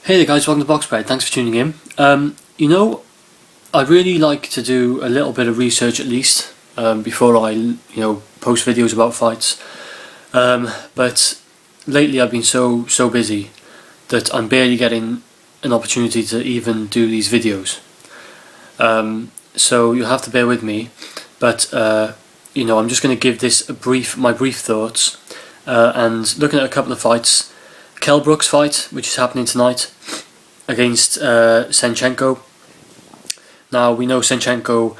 Hey there guys, welcome to Box Bread, thanks for tuning in. I really like to do a little bit of research at least before I post videos about fights. But lately I've been so busy that I'm barely getting an opportunity to even do these videos. So you'll have to bear with me, but I'm just going to give this my brief thoughts and looking at a couple of fights. Brook's fight, which is happening tonight against Senchenko. Now we know Senchenko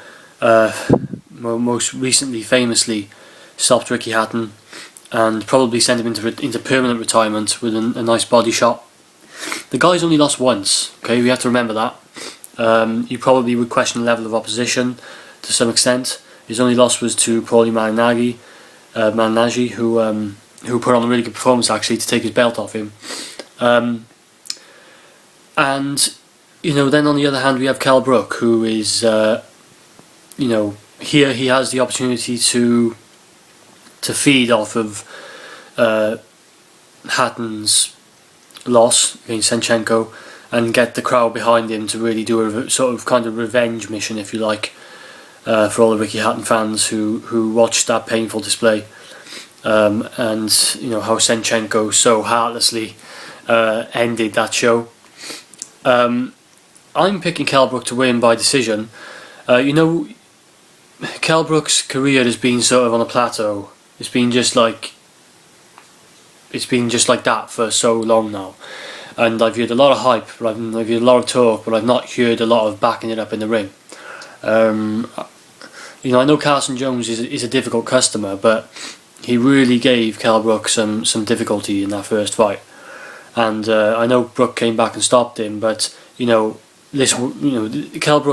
most recently famously stopped Ricky Hatton and probably sent him into permanent retirement with a nice body shot. The guy's only lost once, okay, we have to remember that. You probably would question the level of opposition to some extent. His only loss was to probably Managi, who put on a really good performance actually to take his belt off him. And then on the other hand we have Brook, who is here he has the opportunity to feed off of Hatton's loss against Senchenko and get the crowd behind him to really do a sort of kind of revenge mission, if you like, for all the Ricky Hatton fans who watched that painful display. And how Senchenko so heartlessly ended that show. I'm picking Brook to win by decision. Brook's career has been sort of on a plateau. It's been just like that for so long now, and I've heard a lot of hype, but I've heard a lot of talk, but I've not heard a lot of backing it up in the ring. I know Carson Jones is a difficult customer, but he really gave Brook some difficulty in that first fight, and I know Brook came back and stopped him, but Brook,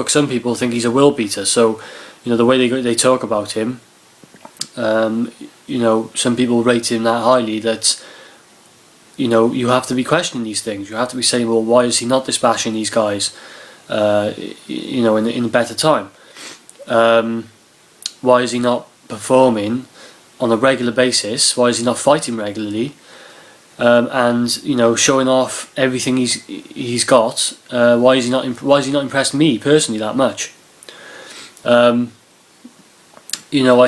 some people think he's a world beater, so the way they talk about him, some people rate him that highly that you have to be questioning these things. You have to be saying, well, why is he not dispatching these guys in a better time? Why is he not performing on a regular basis? Why is he not fighting regularly? And showing off everything he's got. Why is he not impressed me personally that much? I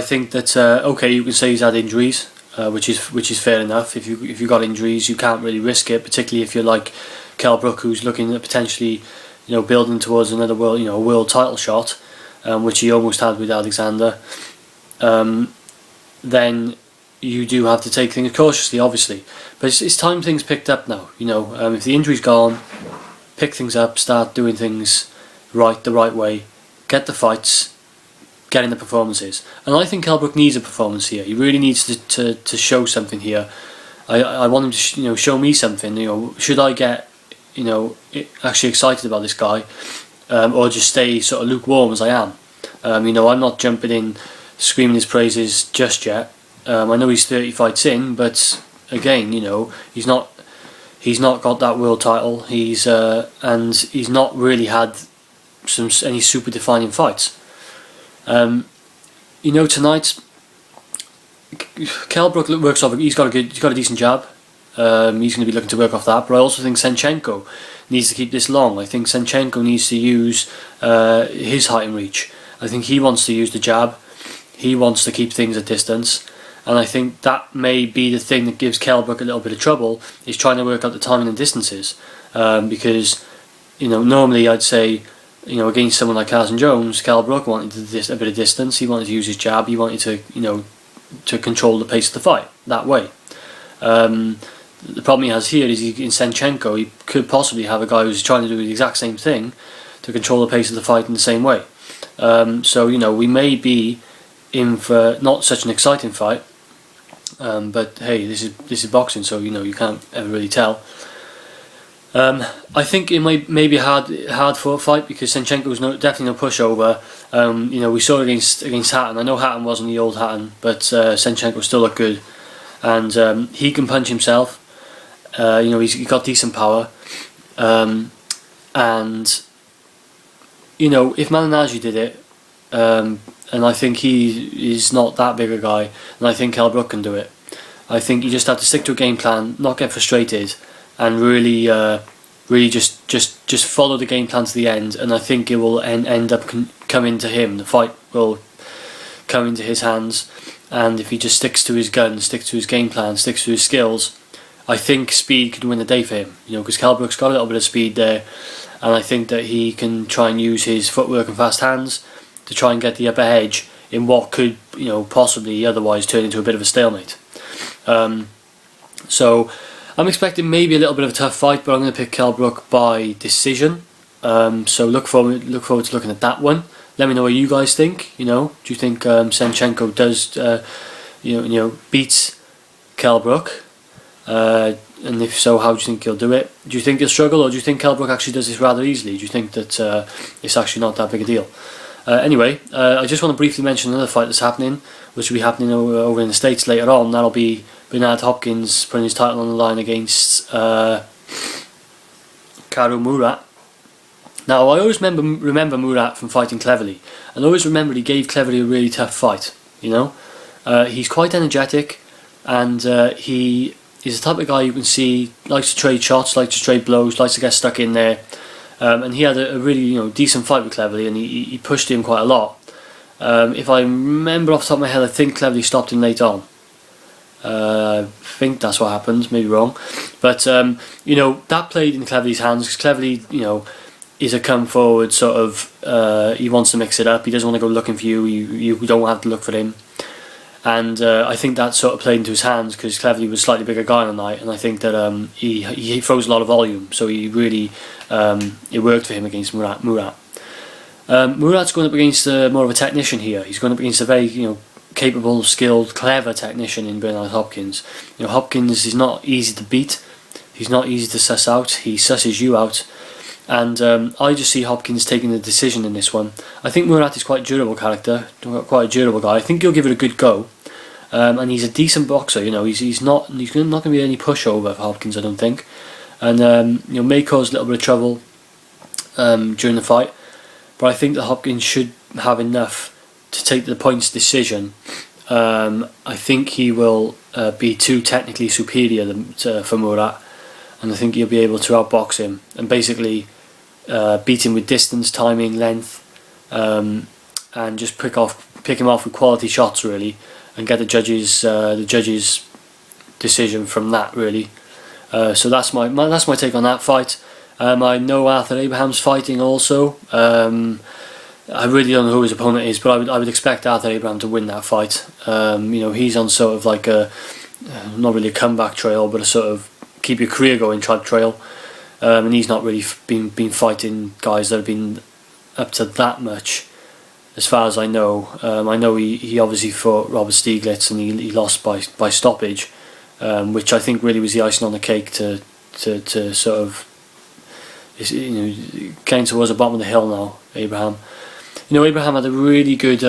think that okay, you can say he's had injuries, which is fair enough. If you got injuries, you can't really risk it, particularly if you're like Brook, who's looking at potentially building towards another world title shot, which he almost had with Alexander. Then you do have to take things cautiously, obviously. But it's time things picked up now. If the injury's gone, pick things up, start doing things the right way, get the fights, get in the performances. And I think Brook needs a performance here. He really needs to show something here. I want him to show me something. Should I get actually excited about this guy, or just stay sort of lukewarm as I am? I'm not jumping in screaming his praises just yet. I know he's 30 fights in, but again, he's not got that world title. And he's not really had any super defining fights. Tonight, Brook works off. He's got a decent jab. He's going to be looking to work off that. But I also think Senchenko needs to keep this long. I think Senchenko needs to use his height and reach. I think he wants to use the jab. He wants to keep things at distance. And I think that may be the thing that gives Brook a little bit of trouble, is trying to work out the timing and distances. Because, normally I'd say, against someone like Carson Jones, Brook wanted a bit of distance. He wanted to use his jab. He wanted to control the pace of the fight that way. The problem he has here is in Senchenko, he could possibly have a guy who's trying to do the exact same thing to control the pace of the fight in the same way. So we may be in for not such an exciting fight. But hey, this is boxing, so you can't ever really tell. I think it may be a hard fought fight because Senchenko's definitely no pushover. We saw it against Hatton. I know Hatton wasn't the old Hatton, but Senchenko still looked good, and he can punch himself. He's got decent power, and if Managi did it, and I think he is not that big a guy, and I think Brook can do it. I think you just have to stick to a game plan, not get frustrated, and really really just follow the game plan to the end, and I think it will end up coming to him. The fight will come into his hands, and if he just sticks to his gun, sticks to his game plan, sticks to his skills, I think speed could win the day for him. You know, because Kell Brook's got a little bit of speed there, and I think that he can try and use his footwork and fast hands to try and get the upper edge in what could, you know, possibly otherwise turn into a bit of a stalemate. So I'm expecting maybe a little bit of a tough fight, but I'm going to pick Kell Brook by decision. So look forward to looking at that one. Let me know what you guys think. You know, do you think Senchenko does, beats Kell Brook? And if so, how do you think he'll do it? Do you think he'll struggle, or do you think Kell Brook actually does this rather easily? Do you think that it's actually not that big a deal? Anyway, I just want to briefly mention another fight that's happening, which will be happening over in the States later on. That'll be Hopkins putting his title on the line against Murat. Now, I always remember Murat from fighting Cleverly, and I always remember he gave Cleverly a really tough fight. You know, he's quite energetic, and he's the type of guy you can see likes to trade shots, likes to trade blows, likes to get stuck in there. And he had a really decent fight with Cleverly, and he pushed him quite a lot. If I remember off the top of my head, I think Cleverly stopped him late on. I think that's what happened, maybe wrong. But that played in Cleverly's hands, because Cleverly, is a come forward sort of. He wants to mix it up. He doesn't want to go looking for you. You don't have to look for him. And I think that sort of played into his hands, because Cleverly was a slightly bigger guy on the night, and I think that he throws a lot of volume, so he really it worked for him against Murat. Murat's going up against more of a technician here. He's going up against a very capable, skilled, clever technician in Bernard Hopkins. Hopkins is not easy to beat. He's not easy to suss out. He susses you out. And I just see Hopkins taking the decision in this one. I think Murat is quite a durable character, quite a durable guy. I think he'll give it a good go. And he's a decent boxer. He's not going to be any pushover for Hopkins, I don't think. And may cause a little bit of trouble during the fight, but I think that Hopkins should have enough to take the points decision. I think he will be too technically superior for Murat, and I think he'll be able to outbox him and basically beat him with distance, timing, length, and just pick him off with quality shots really, and get the judges' decision from that really. So that's my take on that fight. I know Arthur Abraham's fighting also. I really don't know who his opponent is, but I would expect Arthur Abraham to win that fight. He's on sort of like a not really a comeback trail, but a sort of keep your career going type trail. And he's not really been fighting guys that have been up to that much, as far as I know. I know he obviously fought Robert Stieglitz, and he lost by stoppage, which I think really was the icing on the cake to sort of getting towards the bottom of the hill now. Abraham had a really good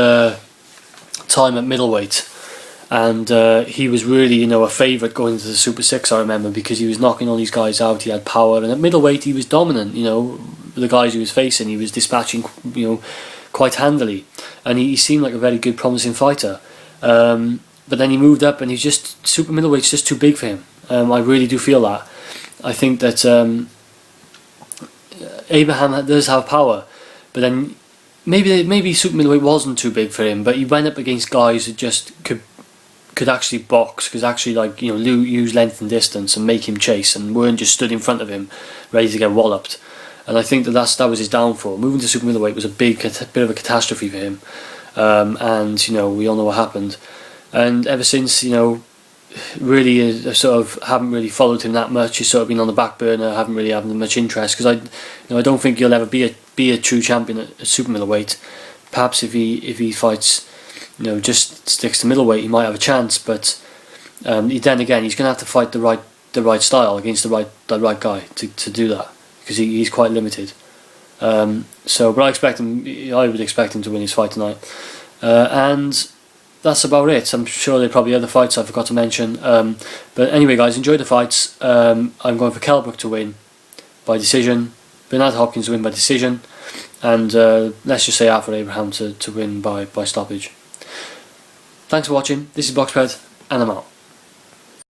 time at middleweight, and he was really a favourite going into the Super 6, I remember, because he was knocking all these guys out. He had power, and at middleweight he was dominant. The guys he was facing, he was dispatching quite handily, and he seemed like a very good, promising fighter. But then he moved up, and super middleweight's just too big for him. I really do feel that. I think that Abraham does have power, but then maybe super middleweight wasn't too big for him. But he went up against guys that just could actually box, could actually use length and distance and make him chase, and weren't just stood in front of him ready to get walloped. And I think that was his downfall. Moving to super middleweight was a bit of a catastrophe for him. And we all know what happened. And ever since, really sort of haven't really followed him that much. He's sort of been on the back burner. Haven't really had much interest, because I don't think he'll ever be a true champion at super middleweight. Perhaps if he fights, just sticks to middleweight, he might have a chance. But then again, he's going to have to fight the right style against the right guy to do that, because he's quite limited. But I would expect him to win his fight tonight. And that's about it. I'm sure there are probably other fights I forgot to mention. But anyway, guys, enjoy the fights. I'm going for Kell Brook to win by decision, Bernard Hopkins to win by decision, and let's just say Arthur Abraham to win by stoppage. Thanks for watching. This is Boxped, and I'm out.